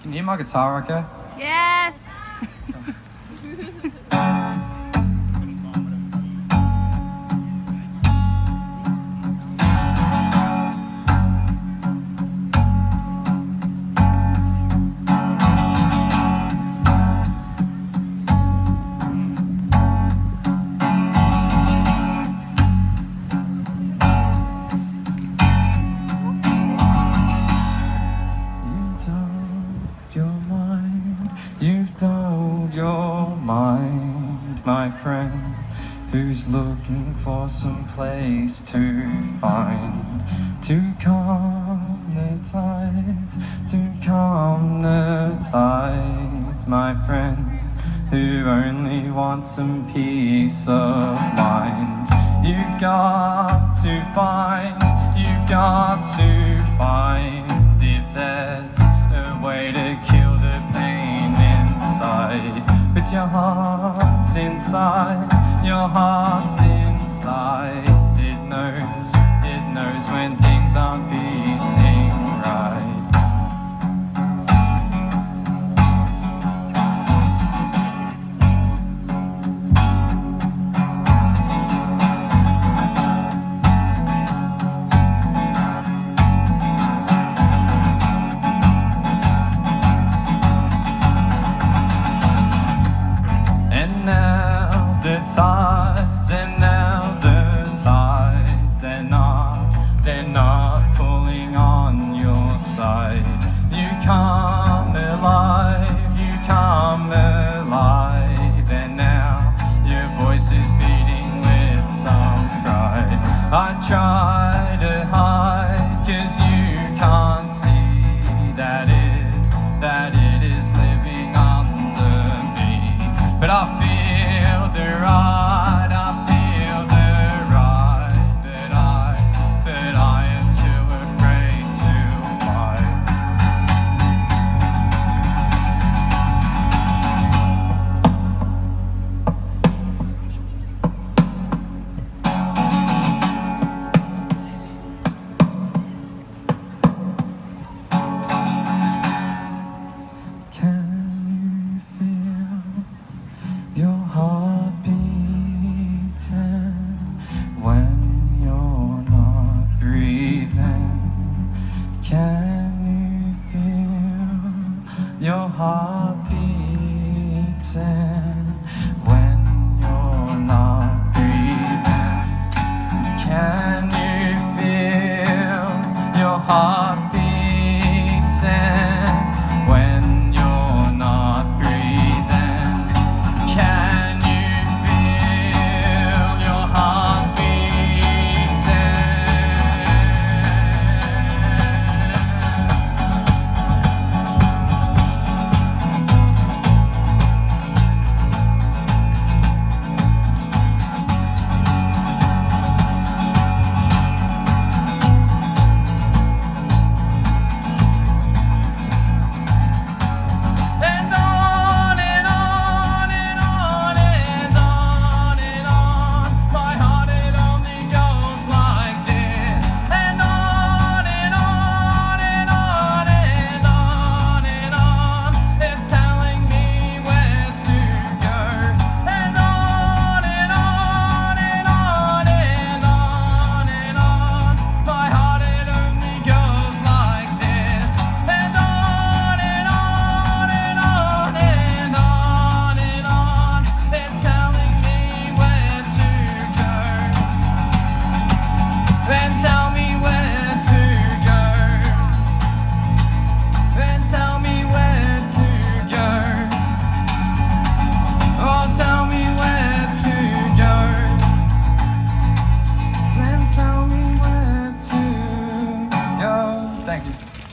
Can you hear my guitar okay? Yes! You've dulled your mind, my friend, who's looking for some place to find, to calm the tides, my friend, who only wants some peace of mind. You've got to find if there's a way to kill the pain inside. But your heart's inside, it knows when things aren't beating right. And now the tides, they're not pulling on your side. You come alive, and now your voice is beating with some pride. I try to hide, 'cause you can't see that it is living under me. But I feel the right, but I am too afraid to fight. Can you feel your heart beating when you're not breathing? Can you feel your heart beating?